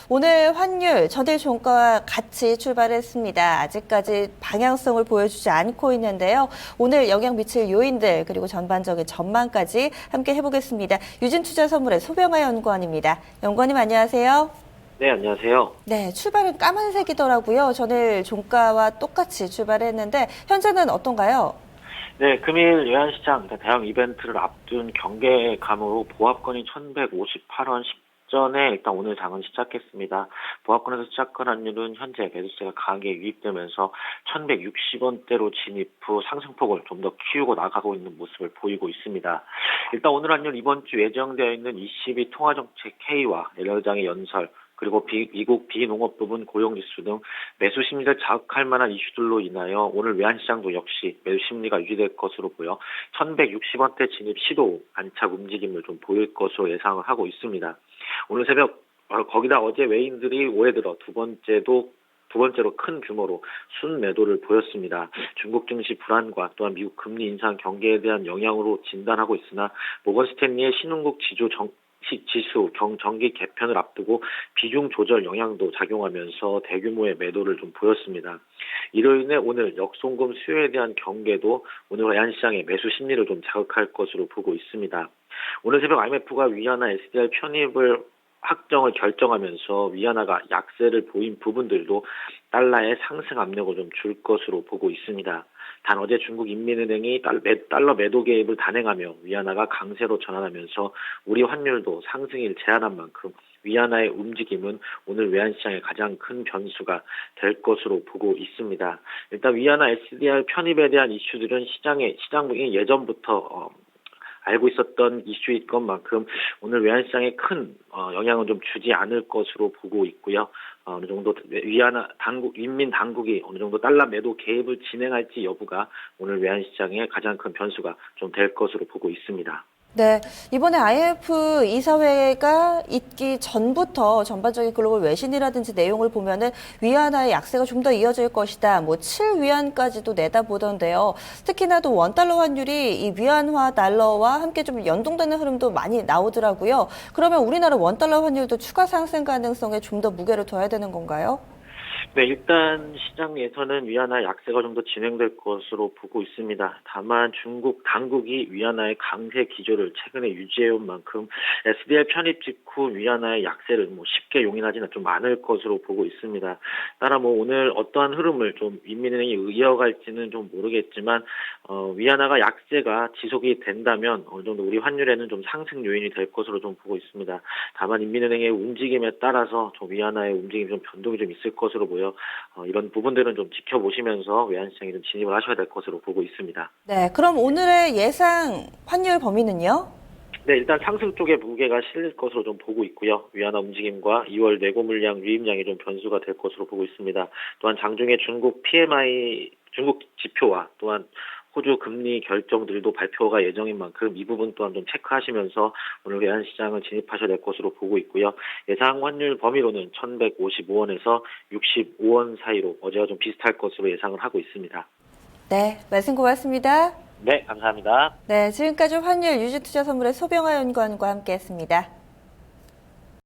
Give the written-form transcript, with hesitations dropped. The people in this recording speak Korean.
오늘 환율 전일 종가와 같이 출발했습니다. 아직까지 방향성을 보여주지 않고 있는데요. 오늘 영향 미칠 요인들 그리고 전반적인 전망까지 함께 해보겠습니다. 유진투자선물의 소병아 연구원입니다. 연구원님 안녕하세요. 네, 안녕하세요. 네, 출발은 까만색이더라고요. 전일 종가와 똑같이 출발했는데 현재는 어떤가요? 네, 금일 외환시장 대형 이벤트를 앞둔 경계감으로 보합권이 1158원 10전에 일단 오늘 장은 시작했습니다. 보합권에서 시작한 환율은 현재 매수세가 강하게 유입되면서 1160원대로 진입 후 상승폭을 좀 더 키우고 나가고 있는 모습을 보이고 있습니다. 일단 오늘 환율 이번 주 예정되어 있는 ECB 통화정책 회의와 연장의 연설 그리고 미국 비농업 부분 고용지수 등 매수 심리를 자극할 만한 이슈들로 인하여 오늘 외환시장도 역시 매수 심리가 유지될 것으로 보여 1160원대 진입 시도 안착 움직임을 좀 보일 것으로 예상을 하고 있습니다. 오늘 새벽 거기다 어제 외인들이 올해 들어 두 번째로 큰 규모로 순매도를 보였습니다. 중국 증시 불안과 또한 미국 금리 인상 경계에 대한 영향으로 진단하고 있으나 모건 스탠리의 신흥국 지수 정기 개편을 앞두고 비중 조절 영향도 작용하면서 대규모의 매도를 좀 보였습니다. 이로 인해 오늘 역송금 수요에 대한 경계도 오늘 외환시장의 매수 심리를 좀 자극할 것으로 보고 있습니다. 오늘 새벽 IMF가 위안화 SDR 편입을 확정을 결정하면서 위안화가 약세를 보인 부분들도 달러의 상승 압력을 좀 줄 것으로 보고 있습니다. 단 어제 중국 인민은행이 달러 매도 개입을 단행하며 위안화가 강세로 전환하면서 우리 환율도 상승일 제한한 만큼 위안화의 움직임은 오늘 외환시장의 가장 큰 변수가 될 것으로 보고 있습니다. 일단 위안화 SDR 편입에 대한 이슈들은 시장이 예전부터 알고 있었던 이슈일 것만큼 오늘 외환시장에 큰 영향은 좀 주지 않을 것으로 보고 있고요. 어느 정도 인민 당국이 어느 정도 달러 매도 개입을 진행할지 여부가 오늘 외환시장의 가장 큰 변수가 좀 될 것으로 보고 있습니다. 네, 이번에 IMF 이사회가 있기 전부터 전반적인 글로벌 외신이라든지 내용을 보면은 위안화의 약세가 좀 더 이어질 것이다. 7위안까지도 내다보던데요. 특히나 또 원달러 환율이 이 위안화 달러와 함께 좀 연동되는 흐름도 많이 나오더라고요. 그러면 우리나라 원달러 환율도 추가 상승 가능성에 좀 더 무게를 둬야 되는 건가요? 네, 일단 시장에서는 위안화 약세가 좀 더 진행될 것으로 보고 있습니다. 다만 중국 당국이 위안화의 강세 기조를 최근에 유지해온 만큼 SDR 편입 직후 위안화의 약세를 쉽게 용인하지는 좀 않을 것으로 보고 있습니다. 따라 오늘 어떠한 흐름을 좀 인민은행이 이어갈지는 좀 모르겠지만 위안화가 약세가 지속이 된다면 어느 정도 우리 환율에는 좀 상승 요인이 될 것으로 좀 보고 있습니다. 다만 인민은행의 움직임에 따라서 좀 위안화의 움직임이 좀 변동이 좀 있을 것으로 보여 이런 부분들은 좀 지켜보시면서 외환시장에 좀 진입을 하셔야 될 것으로 보고 있습니다. 네, 그럼 오늘의 예상 환율 범위는요? 네, 일단 상승 쪽에 무게가 실릴 것으로 좀 보고 있고요. 위안화 움직임과 2월 내고 물량 유입량이 좀 변수가 될 것으로 보고 있습니다. 또한 장중에 중국 PMI, 중국 지표와 또한 호주 금리 결정들도 발표가 예정인 만큼 이 부분 또한 좀 체크하시면서 오늘 외환시장을 진입하셔야 될 것으로 보고 있고요. 예상 환율 범위로는 1155원에서 65원 사이로 어제와 좀 비슷할 것으로 예상을 하고 있습니다. 네, 말씀 고맙습니다. 네, 감사합니다. 네, 지금까지 환율 유진투자선물의 소병아 연구원과 함께했습니다.